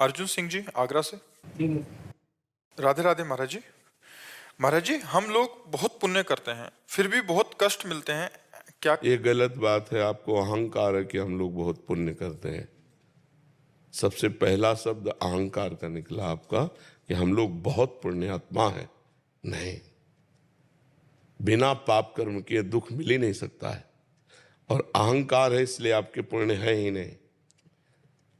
अर्जुन सिंह जी आगरा से। राधे राधे महाराज जी। महाराज जी, हम लोग बहुत पुण्य करते हैं फिर भी बहुत कष्ट मिलते हैं, क्या? ये गलत बात है। आपको अहंकार है कि हम लोग बहुत पुण्य करते हैं। सबसे पहला शब्द अहंकार का निकला आपका कि हम लोग बहुत पुण्यात्मा हैं। नहीं, बिना पाप कर्म किए दुख मिल ही नहीं सकता है। और अहंकार है इसलिए आपके पुण्य है ही नहीं।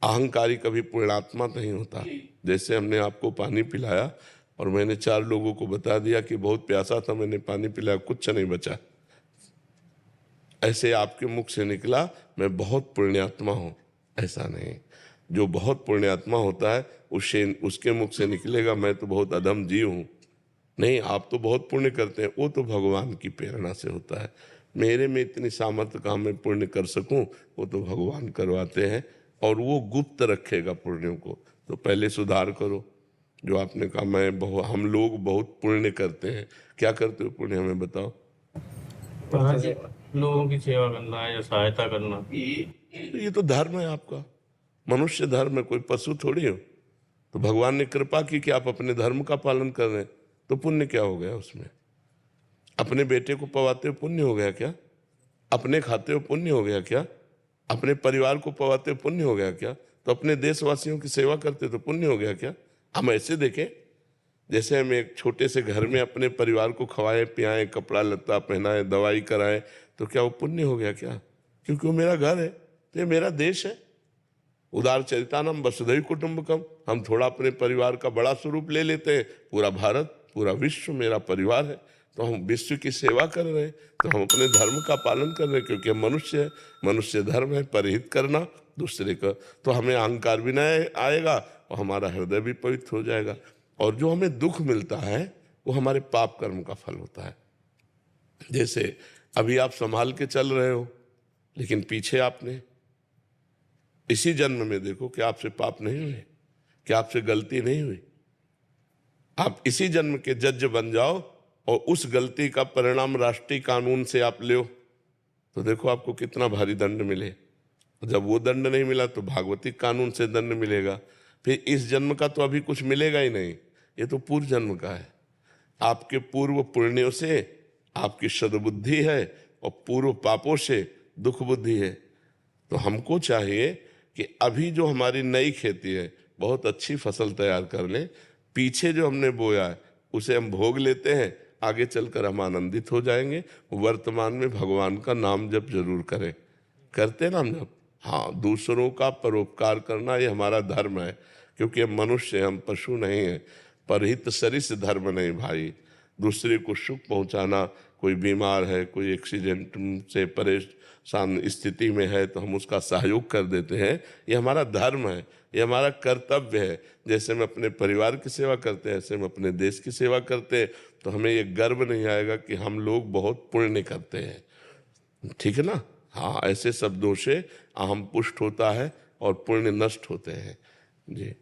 अहंकारी कभी पुण्यात्मा नहीं होता। जैसे हमने आपको पानी पिलाया और मैंने 4 लोगों को बता दिया कि बहुत प्यासा था, मैंने पानी पिलाया, कुछ नहीं बचा, ऐसे आपके मुख से निकला मैं बहुत पुण्यात्मा हूं, ऐसा नहीं। जो बहुत पुण्यात्मा होता है उसके मुख से निकलेगा मैं तो बहुत अधम जीव हूं। नहीं, आप तो बहुत पुण्य करते हैं, वो तो भगवान की प्रेरणा से होता है। मेरे में इतनी सामर्थ्य कहाँ मैं पुण्य कर सकूं, वो तो भगवान करवाते हैं और वो गुप्त रखेगा पुण्यों को। तो पहले सुधार करो। जो आपने कहा हम लोग बहुत पुण्य करते हैं, क्या करते हो पुण्य हमें बताओ। महाराज जी, लोगों की सेवा करना या सहायता करना, ये तो धर्म है आपका, मनुष्य धर्म है, कोई पशु थोड़ी हो। तो भगवान ने कृपा की कि आप अपने धर्म का पालन कर रहे हैं, तो पुण्य क्या हो गया उसमें? अपने बेटे को पवाते हो पुण्य हो गया क्या? अपने खाते हो पुण्य हो गया क्या? अपने परिवार को पवाते हो पुण्य हो गया क्या? तो अपने देशवासियों की सेवा करते तो पुण्य हो गया क्या? हम ऐसे देखें जैसे हम एक छोटे से घर में अपने परिवार को खवाएं पियाएं, कपड़ा लत्ता पहनाएं, दवाई कराएं, तो क्या वो पुण्य हो गया क्या? क्योंकि वो मेरा घर है, तो ये मेरा देश है। उदार चरितानम वसुधैव कुटुंबकम। हम थोड़ा अपने परिवार का बड़ा स्वरूप ले लेते हैं, पूरा भारत पूरा विश्व मेरा परिवार है, तो हम विश्व की सेवा कर रहे हैं, तो हम अपने धर्म का पालन कर रहे हैं, क्योंकि हम मनुष्य है। मनुष्य धर्म है परहित करना दूसरे का। तो हमें अहंकार भी नहीं आएगा और हमारा हृदय भी पवित्र हो जाएगा। और जो हमें दुख मिलता है वो हमारे पाप कर्म का फल होता है। जैसे अभी आप संभाल के चल रहे हो, लेकिन पीछे आपने इसी जन्म में देखो कि आपसे पाप नहीं हुए, कि आपसे गलती नहीं हुई। आप इसी जन्म के जज बन जाओ और उस गलती का परिणाम राष्ट्रीय कानून से आप लो, तो देखो आपको कितना भारी दंड मिले। जब वो दंड नहीं मिला तो भागवतिक कानून से दंड मिलेगा। फिर इस जन्म का तो अभी कुछ मिलेगा ही नहीं, ये तो पूर्व जन्म का है। आपके पूर्व पुण्यों से आपकी सद्बुद्धि है और पूर्व पापों से दुख बुद्धि है। तो हमको चाहिए कि अभी जो हमारी नई खेती है बहुत अच्छी फसल तैयार कर लें, पीछे जो हमने बोया है उसे हम भोग लेते हैं, आगे चलकर हम आनंदित हो जाएंगे। वर्तमान में भगवान का नाम जप जरूर करें। करते हैं नाम जप? हाँ, दूसरों का परोपकार करना ये हमारा धर्म है, क्योंकि हम मनुष्य हैं, हम पशु नहीं हैं। परहित सरिस धर्म नहीं भाई। दूसरे को सुख पहुंचाना, कोई बीमार है, कोई एक्सीडेंट से परेशान स्थिति में है तो हम उसका सहयोग कर देते हैं, ये हमारा धर्म है, ये हमारा कर्तव्य है। जैसे हम अपने परिवार की सेवा करते हैं ऐसे हम अपने देश की सेवा करते हैं, तो हमें ये गर्व नहीं आएगा कि हम लोग बहुत पुण्य करते हैं। ठीक है ना? हाँ, ऐसे शब्दों से अहम पुष्ट होता है और पुण्य नष्ट होते हैं जी।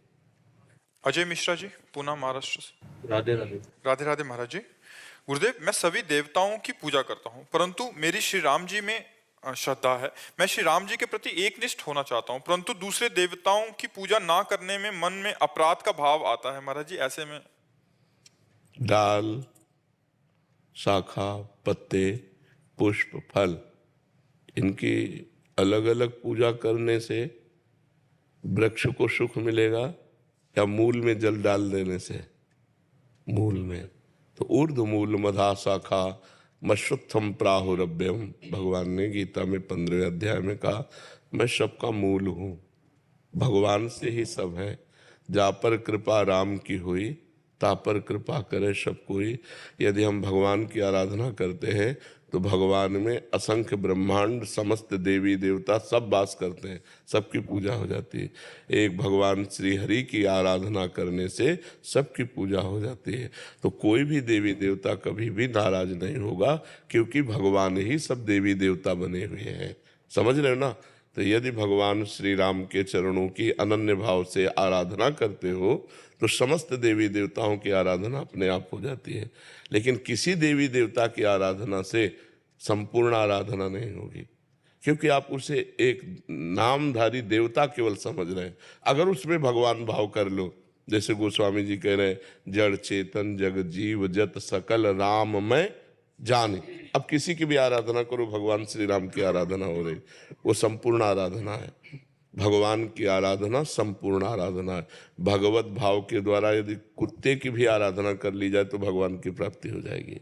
अजय मिश्रा जी, पूना महाराष्ट्र से। राधे राधे। राधे राधे महाराज जी। गुरुदेव, मैं सभी देवताओं की पूजा करता हूँ, परंतु मेरी श्री राम जी में श्रद्धा है। मैं श्री राम जी के प्रति एकनिष्ठ होना चाहता हूँ, परंतु दूसरे देवताओं की पूजा ना करने में मन में अपराध का भाव आता है महाराज जी। ऐसे में डाल, शाखा, पत्ते, पुष्प, फल, इनकी अलग अलग पूजा करने से वृक्ष को सुख मिलेगा या मूल में जल डाल देने से? मूल में। तो ऊर्ध्व मूल मधा शाखा मश्रुत्थम प्राहुरभ्यम, भगवान ने गीता में 15वें अध्याय में कहा मैं सबका मूल हूँ। भगवान से ही सब है। जा पर कृपा राम की हुई, ता पर कृपा करे सब कोई। यदि हम भगवान की आराधना करते हैं तो भगवान में असंख्य ब्रह्मांड समस्त देवी देवता सब वास करते हैं, सबकी पूजा हो जाती है। एक भगवान श्री हरि की आराधना करने से सबकी पूजा हो जाती है। तो कोई भी देवी देवता कभी भी नाराज नहीं होगा, क्योंकि भगवान ही सब देवी देवता बने हुए हैं। समझ रहे हो ना? तो यदि भगवान श्री राम के चरणों की अनन्य भाव से आराधना करते हो तो समस्त देवी देवताओं की आराधना अपने आप हो जाती है। लेकिन किसी देवी देवता की आराधना से संपूर्ण आराधना नहीं होगी। क्योंकि आप उसे एक नामधारी देवता केवल समझ रहे हैं। अगर उसमें भगवान भाव कर लो, जैसे गोस्वामी जी कह रहे हैं, जड़ चेतन जग जीव जत सकल राम मैं जाने। अब किसी की भी आराधना करो, भगवान श्री राम की आराधना हो रही, वो संपूर्ण आराधना है। भगवान की आराधना संपूर्ण आराधना है। भगवत भाव के द्वारा यदि कुत्ते की भी आराधना कर ली जाए तो भगवान की प्राप्ति हो जाएगी,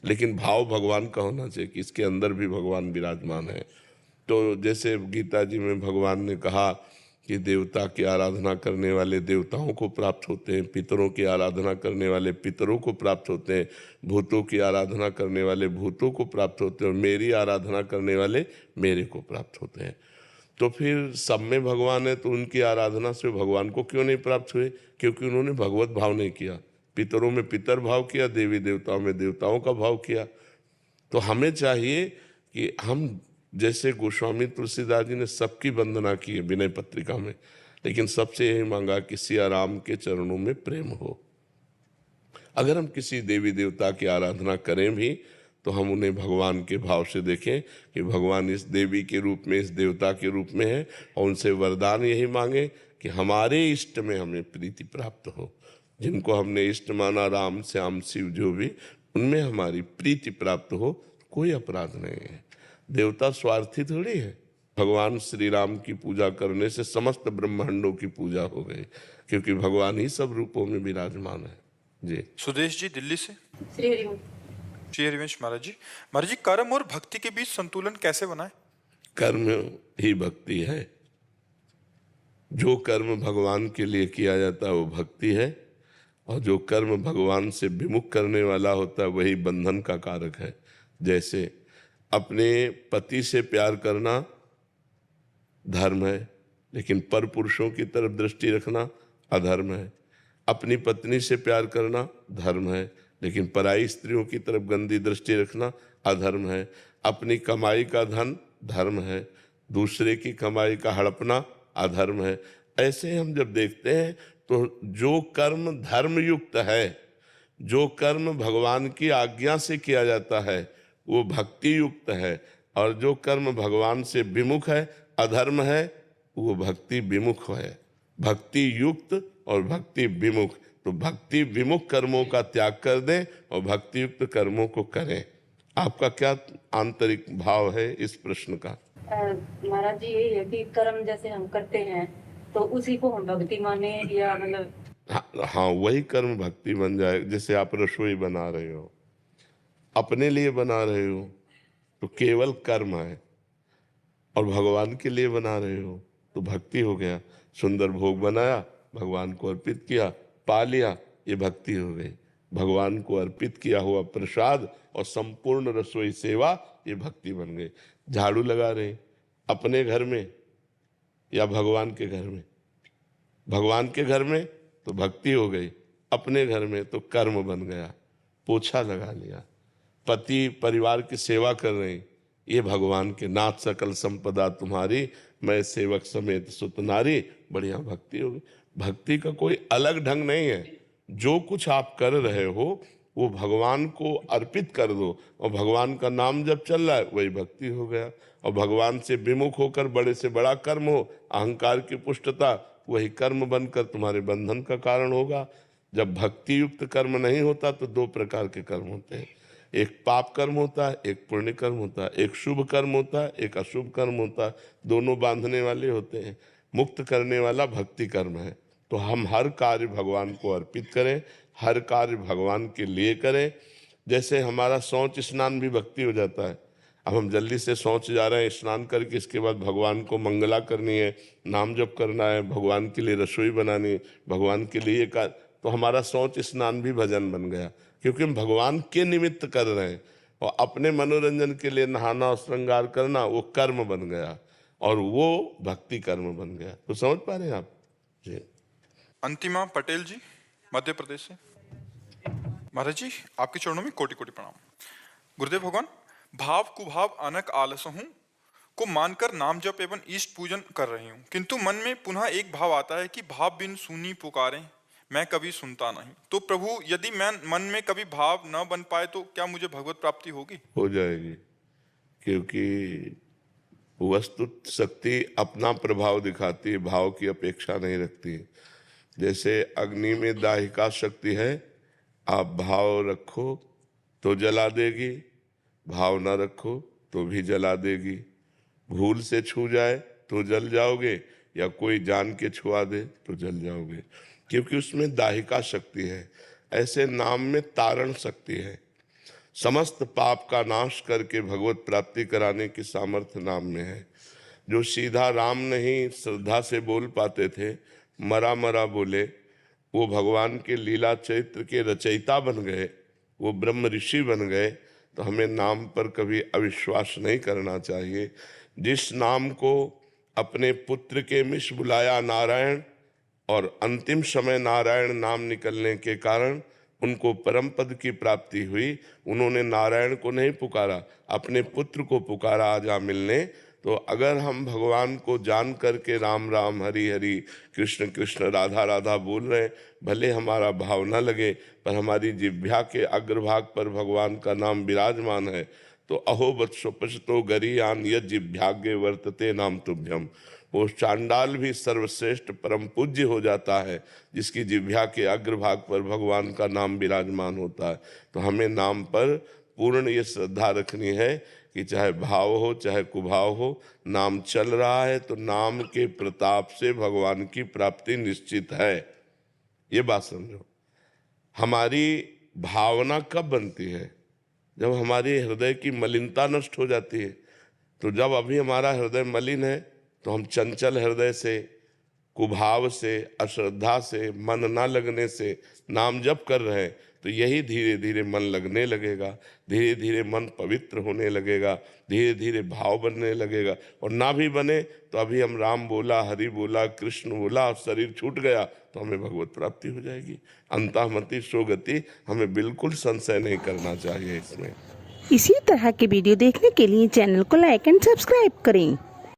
लेकिन भाव भगवान का होना चाहिए कि इसके अंदर भी भगवान विराजमान है। तो जैसे गीता जी में भगवान ने कहा कि देवता की आराधना करने वाले देवताओं को प्राप्त होते हैं, पितरों की आराधना करने वाले पितरों को प्राप्त होते हैं, भूतों की आराधना करने वाले भूतों को प्राप्त होते हैं, और मेरी आराधना करने वाले मेरे को प्राप्त होते हैं। तो फिर सब में भगवान है, तो उनकी आराधना से भगवान को क्यों नहीं प्राप्त हुए? क्योंकि उन्होंने भगवत भाव नहीं किया। पितरों में पितर भाव किया, देवी देवताओं में देवताओं का भाव किया। तो हमें चाहिए कि हम, जैसे गोस्वामी तुलसीदास जी ने सबकी वंदना की है विनय पत्रिका में, लेकिन सबसे यही मांगा कि सिया राम के चरणों में प्रेम हो। अगर हम किसी देवी देवता की आराधना करें भी तो हम उन्हें भगवान के भाव से देखें कि भगवान इस देवी के रूप में, इस देवता के रूप में है, और उनसे वरदान यही मांगे कि हमारे इष्ट में हमें प्रीति प्राप्त हो। जिनको हमने इष्ट माना, राम श्याम शिव जो भी, उनमें हमारी प्रीति प्राप्त हो, कोई अपराध नहीं है। देवता स्वार्थी थोड़ी है। भगवान श्री राम की पूजा करने से समस्त ब्रह्मांडों की पूजा हो गई, क्योंकि भगवान ही सब रूपों में विराजमान है। जी। सुदेश जी दिल्ली से। श्री हरिवंश। श्री हरिवंश महाराज जी, कर्म और भक्ति के बीच संतुलन कैसे बनाए? कर्म ही भक्ति है। जो कर्म भगवान के लिए किया जाता है वो भक्ति है, और जो कर्म भगवान से विमुख करने वाला होता है वही बंधन का कारक है। जैसे अपने पति से प्यार करना धर्म है, लेकिन पर पुरुषों की तरफ दृष्टि रखना अधर्म है। अपनी पत्नी से प्यार करना धर्म है, लेकिन पराई स्त्रियों की तरफ गंदी दृष्टि रखना अधर्म है। अपनी कमाई का धन धर्म है, दूसरे की कमाई का हड़पना अधर्म है। ऐसे हम जब देखते हैं तो जो कर्म धर्म युक्त है, जो कर्म भगवान की आज्ञा से किया जाता है वो भक्ति युक्त है, और जो कर्म भगवान से विमुख है, अधर्म है, वो भक्ति विमुख है। भक्ति युक्त और भक्ति विमुख, तो भक्ति विमुख कर्मों का त्याग कर दें और भक्ति युक्त कर्मों को करें। आपका क्या आंतरिक भाव है इस प्रश्न का? महाराज जी, यही है कि कर्म जैसे हम करते हैं तो उसी को हम भक्ति माने, या मतलब? हाँ, वही कर्म भक्ति बन जाए। जैसे आप रसोई बना रहे हो, अपने लिए बना रहे हो तो केवल कर्म है, और भगवान के लिए बना रहे हो तो भक्ति हो गया। सुंदर भोग बनाया, भगवान को अर्पित किया, पा लिया, ये भक्ति हो गई। भगवान को अर्पित किया हुआ प्रसाद और संपूर्ण रसोई सेवा, ये भक्ति बन गई। झाड़ू लगा रहे अपने घर में या भगवान के घर में? भगवान के घर में तो भक्ति हो गई, अपने घर में तो कर्म बन गया। पोछा लगा लिया, पति परिवार की सेवा कर रहे, ये भगवान के नाथ सकल संपदा तुम्हारी, मैं सेवक समेत सुत नारी, बढ़िया भक्ति हो गई। भक्ति का कोई अलग ढंग नहीं है। जो कुछ आप कर रहे हो वो भगवान को अर्पित कर दो, और भगवान का नाम जब चल रहा है वही भक्ति हो गया। और भगवान से विमुख होकर बड़े से बड़ा कर्म हो, अहंकार की पुष्टता, वही कर्म बनकर तुम्हारे बंधन का कारण होगा। जब भक्ति युक्त कर्म नहीं होता तो दो प्रकार के कर्म होते हैं, एक पाप कर्म होता है, एक पुण्य कर्म होता है, एक शुभ कर्म होता है, एक अशुभ कर्म होता है। दोनों बांधने वाले होते हैं। मुक्त करने वाला भक्ति कर्म है। तो हम हर कार्य भगवान को अर्पित करें, हर कार्य भगवान के लिए करें। जैसे हमारा शौच स्नान भी भक्ति हो जाता है। अब हम जल्दी से शौच जा रहे हैं, स्नान करके इसके बाद भगवान को मंगला करनी है, नाम जप करना है, भगवान के लिए रसोई बनानी, भगवान के लिए तो हमारा शौच स्नान भी भजन बन गया, क्योंकि हम भगवान के निमित्त कर रहे हैं। और अपने मनोरंजन के लिए नहाना और श्रृंगार करना वो कर्म बन गया, और वो भक्ति कर्म बन गया। तो समझ पा रहे हैं आप जी? अंतिमा पटेल जी, मध्य प्रदेश से। महाराज जी, आपके चरणों में कोटि कोटि प्रणाम। गुरुदेव भगवान, भाव कुभाव अनक आलस हूँ को मानकर नाम जप एवं इष्ट पूजन कर रही हूँ, किंतु मन में पुनः एक भाव आता है कि भाव बिन सुनी पुकारें, मैं कभी सुनता नहीं। तो प्रभु, यदि मैं मन में कभी भाव न बन पाए तो क्या मुझे भगवत प्राप्ति होगी? हो जाएगी, क्योंकि वस्तु शक्ति अपना प्रभाव दिखाती है, भाव की अपेक्षा नहीं रखती। जैसे अग्नि में दाहिका शक्ति है, आप भाव रखो तो जला देगी, भाव न रखो तो भी जला देगी। भूल से छू जाए तो जल जाओगे, या कोई जान के छुआ दे तो जल जाओगे, क्योंकि उसमें दाहिका शक्ति है। ऐसे नाम में तारण शक्ति है। समस्त पाप का नाश करके भगवत प्राप्ति कराने की सामर्थ्य नाम में है। जो सीधा राम नहीं श्रद्धा से बोल पाते थे, मरा मरा बोले, वो भगवान के लीला चरित्र के रचयिता बन गए, वो ब्रह्म ऋषि बन गए। तो हमें नाम पर कभी अविश्वास नहीं करना चाहिए। जिस नाम को अपने पुत्र के मिश बुलाया नारायण, और अंतिम समय नारायण नाम निकलने के कारण उनको परम पद की प्राप्ति हुई। उन्होंने नारायण को नहीं पुकारा, अपने पुत्र को पुकारा आजा मिलने। तो अगर हम भगवान को जान करके राम राम हरि हरि कृष्ण कृष्ण राधा राधा बोल रहे हैं, भले हमारा भाव न लगे, पर हमारी जिह्वा के अग्रभाग पर भगवान का नाम विराजमान है, तो अहो वत्सो पश्तो गरीयान यद जिह्वाग्रे वर्तते नाम तुभ्यम। वो चांडाल भी सर्वश्रेष्ठ परम पूज्य हो जाता है जिसकी जिह्वा के अग्रभाग पर भगवान का नाम विराजमान होता है। तो हमें नाम पर पूर्ण ये श्रद्धा रखनी है कि चाहे भाव हो चाहे कुभाव हो, नाम चल रहा है तो नाम के प्रताप से भगवान की प्राप्ति निश्चित है। ये बात समझो। हमारी भावना कब बनती है? जब हमारी हृदय की मलिनता नष्ट हो जाती है। तो जब अभी हमारा हृदय मलिन है तो हम चंचल हृदय से, कुभाव से, अश्रद्धा से, मन ना लगने से नाम जप कर रहे हैं, तो यही धीरे धीरे मन लगने लगेगा, धीरे धीरे मन पवित्र होने लगेगा, धीरे धीरे भाव बनने लगेगा। और ना भी बने तो अभी हम राम बोला, हरि बोला, कृष्ण बोला और शरीर छूट गया तो हमें भगवत प्राप्ति हो जाएगी। अंतःमति सोगति, हमें बिल्कुल संशय नहीं करना चाहिए इसमें। इसी तरह के वीडियो देखने के लिए चैनल को लाइक एंड सब्सक्राइब करें।